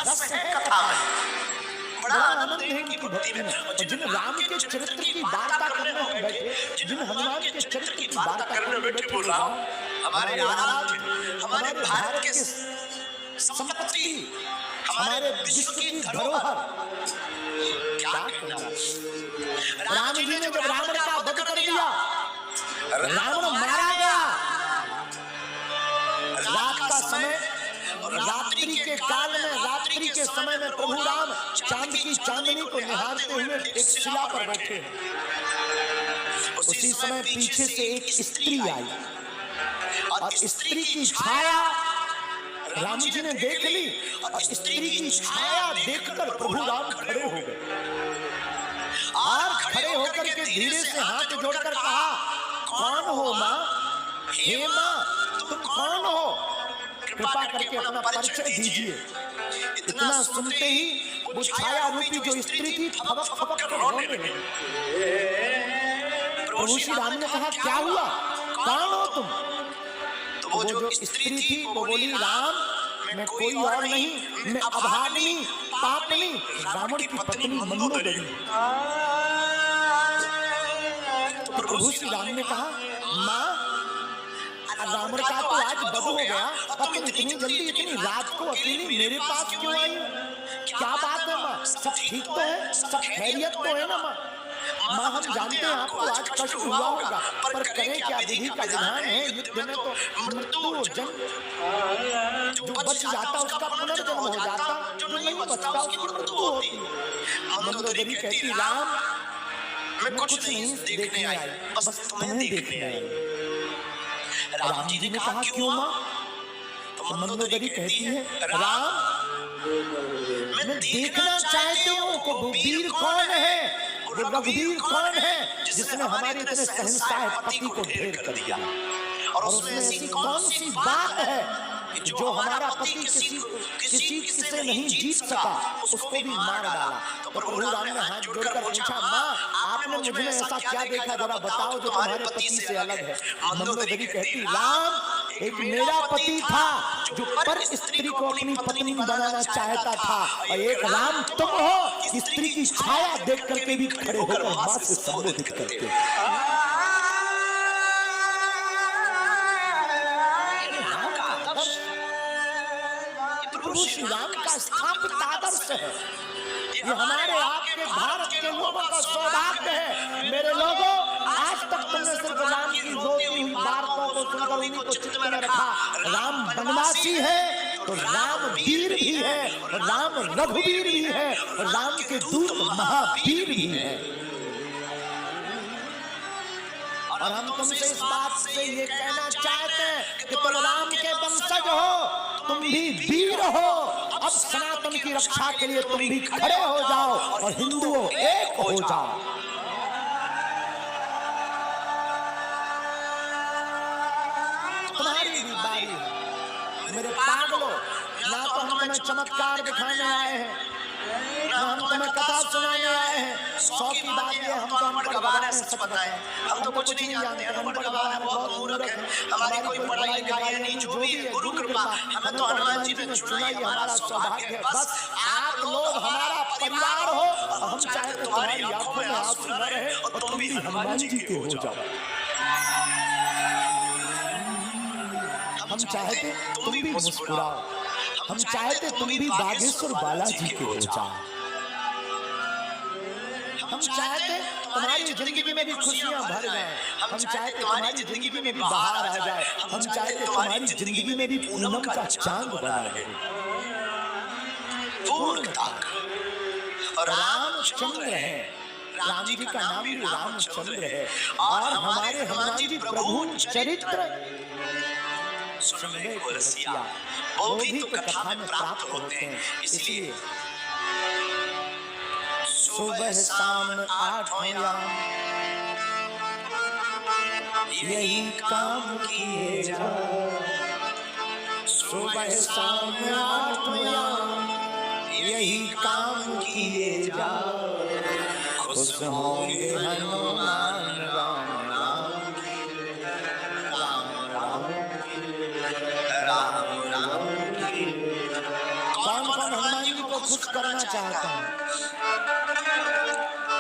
रस है कथा में, बड़ा आनंद है इनकी भक्ति में। और जिन राम के चरित्र की वार्ता करने हम बैठे, जिन हनुमान के चरित्र की वार्ता करने बैठे, बोल रहा हूं हमारे आराध्य, हमारे भारत के संपत्ति, हमारे विश्व की धरोहर, क्या कहना। राम जी ने जब रावण का वध कर दिया, रावण मारा गया, रात का समय, रात्रि के काल में, रात्रि के समय में प्रभु राम चांद की चांदनी को निहारते हुए एक शिला पर बैठे हैं। उसी समय पीछे से एक स्त्री आई और स्त्री की छाया राम जी ने देख ली, और स्त्री की छाया देखकर प्रभु राम खड़े हो गए और खड़े होकर के धीरे से हाथ जोड़कर कहा, कौन हो माँ? हे माँ, तुम कौन हो? कृपा करके अपना परिचय दीजिए। इतना सुनते ही वो छाया रूपी जो स्त्री थी फपक फपक कर रोने लगी। प्रभु श्री राम ने कहा, क्या हुआ? कौन हो तुम? तो वो जो स्त्री थी वो बोली, राम मैं कोई और नहीं, मैं अभागिनी पापनी रावण की पत्नी मंदोदरी। तो प्रभु श्री राम ने कहा, माँ रावण का तो आज वध हो गया और तुम इतनी जल्दी इतनी रात को अकेली मेरे पास क्यों आई? क्या बात है माँ? सब ठीक तो है? सब खैरियत तो है ना माँ? माँ हम जानते हैं आपको आज कष्ट हुआ होगा, पर करें क्या, विधि का विधान है, युद्ध में तो मृत्यु जन्म, जो बच जाता उसका पुनर्जन्म हो जाता, जो नहीं बचता उसकी मृत्यु होती। मंदोदरी कहती, राम मैं कुछ नहीं देखने आई, बस तुम्हें देखने आई। राम जी ने कहा, क्यों माँ? तो मंदोदरी कहती है, राम मैं देखना चाहती हूँ कि वो वीर कौन है, वो रघुवीर कौन है जिसने हमारे इतने सहनसाय पति को ढेर कर दिया, और उसमें ऐसी कौन सी बात है जो हमारा पति किसी से नहीं जीत सका, उसको भी मार डाला। तो प्रभु राम ने हाथ जोड़कर पूछा, माँ आपने मुझ में ऐसा क्या देखा, जरा बताओ जो तुम्हारे पति से अलग है। मंदोदरी कहती, राम एक मेरा पति था जो पर स्त्री को अपनी पत्नी बनाना चाहता था, और एक राम तुम हो, स्त्री की छाया देख करके भी खड़े होकर मां से संबोधित करते। प्रभु श्री राम का स्थापित आदर्श है। ये हमारे आपके भारत के लोगों का सौभाग्य है। मेरे लोगों, आज तक तुमने सिर्फ राम की रोती हुई वार्ताओं को सुनकर उन्हीं को चित्त में रखा। राम वनवासी है तो राम वीर भी है, राम रघुवीर भी है, राम के दूत महावीर भी है। और हम तुमसे इस बात से ये कहना चाहते हैं कि तुम राम के वंशज हो, तुम भी वीर हो। अब सनातन की रक्षा के लिए तुम भी खड़े हो जाओ और हिंदुओं एक हो जाओ। तुम्हारी भी बारी है मेरे पागलों। ना तो हम तुम्हें चमत्कार दिखाने आए हैं, ना हम तुम्हें कथा सुनाने आए हैं। 100 की बात है, हम तो अनपढ़ गवार हैं, सच बताएं हम तो कुछ नहीं जानते, अनपढ़ गवार हैं, बहुत मूर्ख हैं, हमारी कोई पढ़ाई लिखाई नहीं, जो भी है गुरु कृपा। हमें तो हनुमान जी ने चुना, ये हमारा सौभाग्य है। बस आप लोग हमारा परिवार हो, और हम चाहते तुम्हारी आंखों में आंसू न रहे और तुम भी हनुमान जी के हो जाओ। हम चाहते तुम भी मुस्कुराओ, हम चाहते तुम भी बागेश्वर बालाजी के हो जाओ। हम चाहते तुम्हारी जिंदगी में भी खुशियां भर जाए, हम चाहते तुम्हारी जिंदगी में भी बाहर आ जाए, हम चाहते तुम्हारी जिंदगी में भी पूनम का चांद बना रहे। पूर्णता और रामचंद्र है, राम जी का नाम भी रामचंद्र है। और हमारे हनुमान जी प्रभु चरित्र सुनने को रसिया, वो भी तो कथा में प्राप्त होते हैं। इसलिए सुबह शाम 8 यही काम किए जाओ, सुबह शाम 8 यही काम किए जाओ, खुश होंगे हनुमान राम राम राम राम राम। कौन कौन हनुमान जी को खुश करना चाहता हूँ।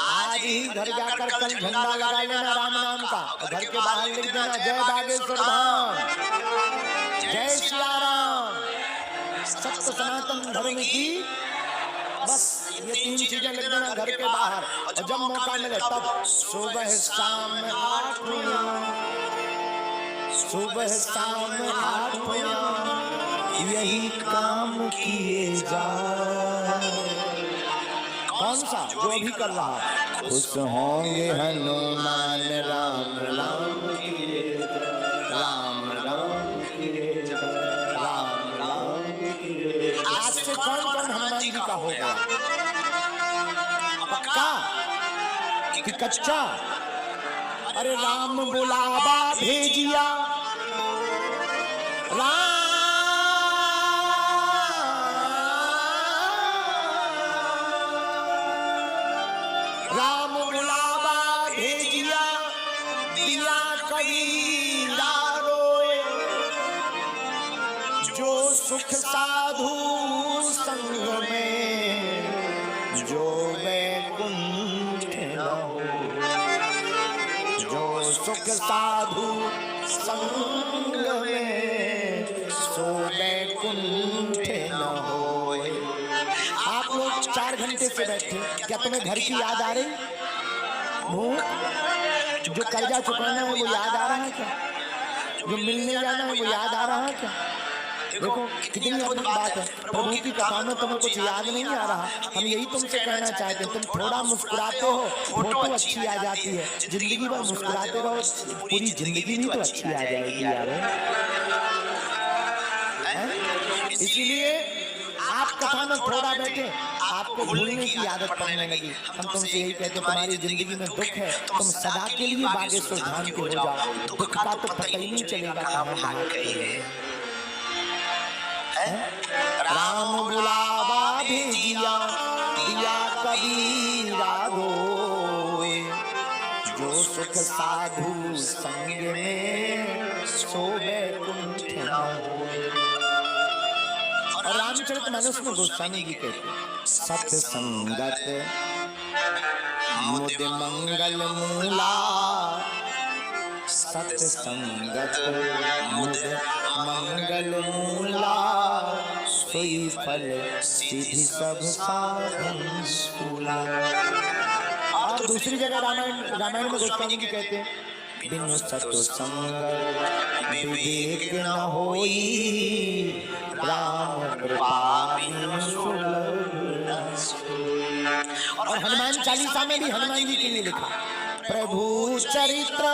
आज ही घर जाकर कल झंडा लगा लेना राम नाम का, घर के बाहर लिख देना जय बागेश्वर धाम, जय सिया राम, सत्य सनातन धर्म की। बस ये 3 चीजें लिख देना घर के बाहर। और जब मौका मिले तब सुबह शाम 8 सुबह शाम 8 यही काम किए जा। कौन सा? जो भी कर रहा। खुश होंगे हनुमान राम राम किए राम राम किए राम राम किए। आज से कौन कौन हनुमान जी का हो गया? पक्का कि कच्चा? अरे राम बुलावा भेजिया, राम बुलावा भेजिया, दिया कबीरा रोए, जो सुख साधु संग में, जो वैकुंठ न हो, जो सुख साधु संग में, सो वैकुंठ न होए। आप लोग 4 घंटे से बैठे, क्या तुम्हें घर की याद आ रही? जो कर्जा चुकाना है वो याद आ रहा है क्या? जो मिलने जाना है वो याद आ रहा है क्या? देखो कितनी अद्भुत बात है। प्रभु की कथा में तुम्हें कुछ याद नहीं आ रहा। हम यही तुमसे कहना चाहते हैं, तुम थोड़ा मुस्कुराते हो, फोटो अच्छी आ जाती है। जिंदगी भर मुस्कुराते रहो, पूरी जिंदगी भी तो अच्छी आ जाएगी यार। इसीलिए आप कथा में थोड़ा बैठे, आपको भूलने की आदत पड़ने लगी। हम तुमसे यही कहते हैं, तुम्हारी जिंदगी में दुख है, तुम सदा के लिए बागेश्वर धाम के हो जाओ। दुख का तो पता ही नहीं चलेगा कहाँ भाग गई है। राम बुलावा भेजिया, दिया कबीरा रोए, जो सुख साधु संग में, सो वैकुंठ न होए। और रामचरितमानस में गोस्वामी जी कहते हैं, सत्य संगत मुद मंगल मूला, सत्य संगत मुद मंगल मूला, सोई फल सिद्धि सब साधन स्थूला। और दूसरी जगह रामायण में गोस्वामी जी कहते हैं, बिनु सत्य संग विवेक न होई, राम कृपा बिनु सुलभ। और हनुमान चालीसा में भी हनुमान जी के लिए लिखा, प्रभु चरित्र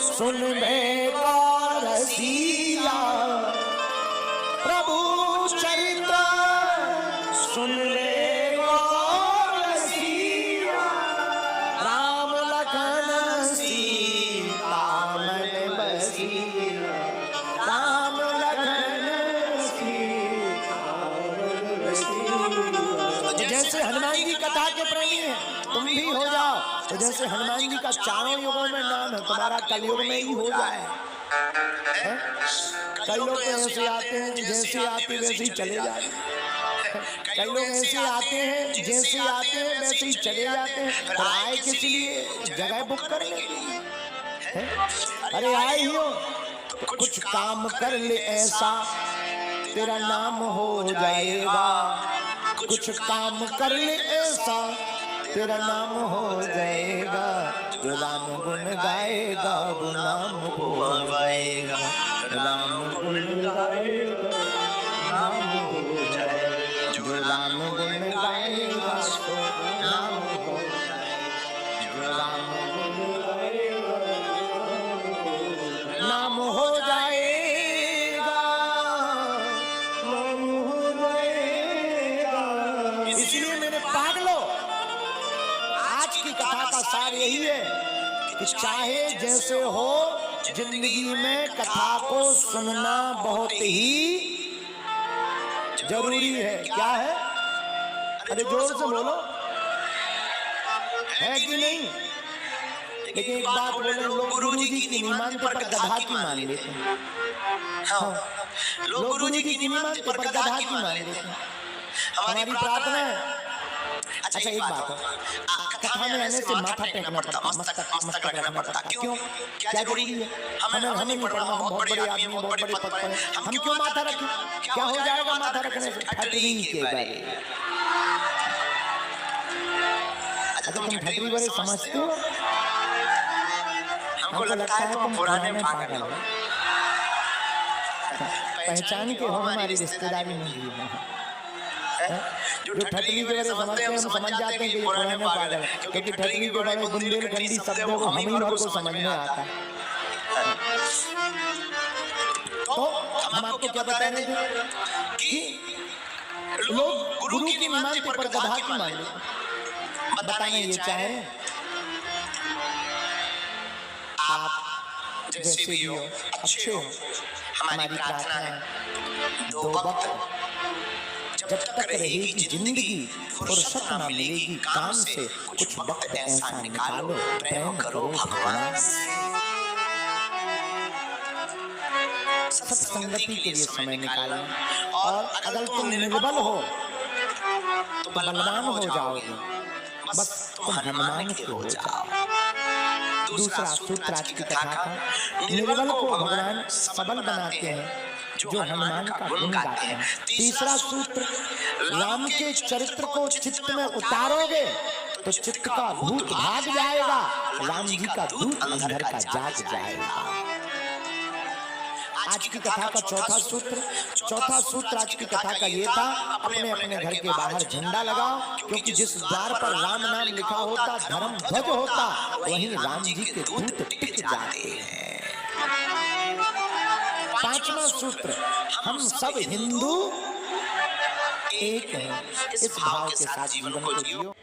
सुनबे को रसिया, प्रभु चरित्र सुनबे को रसिया, राम लखन सीता मन बसिया, राम लखन सीता मन बसिया। जैसे हनुमान जी कथा के प्रेमी हैं, तुम भी हो जाओ। तो जैसे हनुमान जी का चारों युगों में नाम है, तुम्हारा कलयुग में ही हो जाए। कई लोग ऐसे आते हैं जैसे आते वैसे ही चले जाते हैं। कई लोग ऐसे आते हैं जैसे आते हैं वैसे ही चले जाते हैं। पर आए किस लिए? जगह बुक करने के लिए। अरे आए ही हो तो कुछ काम कर ले ऐसा, तेरा नाम हो जाएगा। कुछ काम कर ले ऐसा, तेरा नाम हो जाएगा। जो राम गुण गाएगा वो नाम को पाएगा। राम गुण गाएगा नाम हो जाएगा। जो राम गुण गाएगा तो नाम हो जाएगा। जो राम गुण गाएगा नाम हो जाएगा। नाम हो जाएगा। इसलिए मेरे पागलों, आज की कथा का सार यही है कि चाहे जैसे हो, जिंदगी में कथा को सुनना बहुत ही जरूरी है। क्या है? अरे जोर से बोलो, है कि नहीं? लेकिन एक बात बोले, लोग गुरु जी की नहीं मानते पर गधा की मान लेते हैं। हाँ, लोग गुरु जी की नहीं मानते पर गधा की मान लेते हैं। हमारी प्रार्थना है। अच्छा एक बात है, कथा में रहने से माथा टेकना पड़ता, मस्तक रखना पड़ता, क्यों? क्या जरूरी है? हमें नहीं पढ़ना, हम बहुत बड़े आदमी, बहुत बड़े पद पर हैं, हम क्यों माथा रखें? क्या हो जाएगा माथा रखने से? ठटरी के बारे। अच्छा तुम ठटरी बारे समझते हो? हमको लगता है तुम पुराने पागल हो, पहचान के हो, हमारी रिश्तेदारी में भी हो। जो ठटरी के बारे समझते हैं हम समझ जाते हैं कि ये पुराने पागल है, क्योंकि ठटरी के बारे में बुंदेलखंडी शब्द को हम ही लोग को समझ में आता है। तो हम आपको क्या बता रहे थे कि लोग गुरु की नहीं मानते पर गधा की मान लेते। बताना ये चाह रहे हैं आप जैसे भी हो, अच्छे हो, हमारी प्रार्थना है दो वक्त जब तक रहेगी जिंदगी, फुर्सत ना मिलेगी काम से, कुछ वक्त ऐसा निकालो प्रेम करो भगवान से। सत्संगति के लिए समय निकालो, और अगर तुम निर्बल हो तो बलवान हो जाओगे, बस तुम हनुमान के हो जाओ। दूसरा सूत्र आज की कथा का, निर्बल को भगवान सबल बनाते हैं जो हनुमान का गुण गाते हैं। तीसरा सूत्र, राम के चरित्र को चित्त में उतारोगे तो चित्त का भूत भाग जाएगा, राम जी का दूत अंदर का जाग जाएगा। आज की कथा का चौथा सूत्र आज की कथा का ये था, अपने अपने घर के बाहर झंडा लगाओ, क्योंकि जिस द्वार पर राम नाम लिखा होता, धर्म ध्वज होता, वहीं राम जी के दूत टिक जाते हैं। पांचवा सूत्र, हम सब हिंदू एक हैं, इस भाव के साथ जीवन को जियो।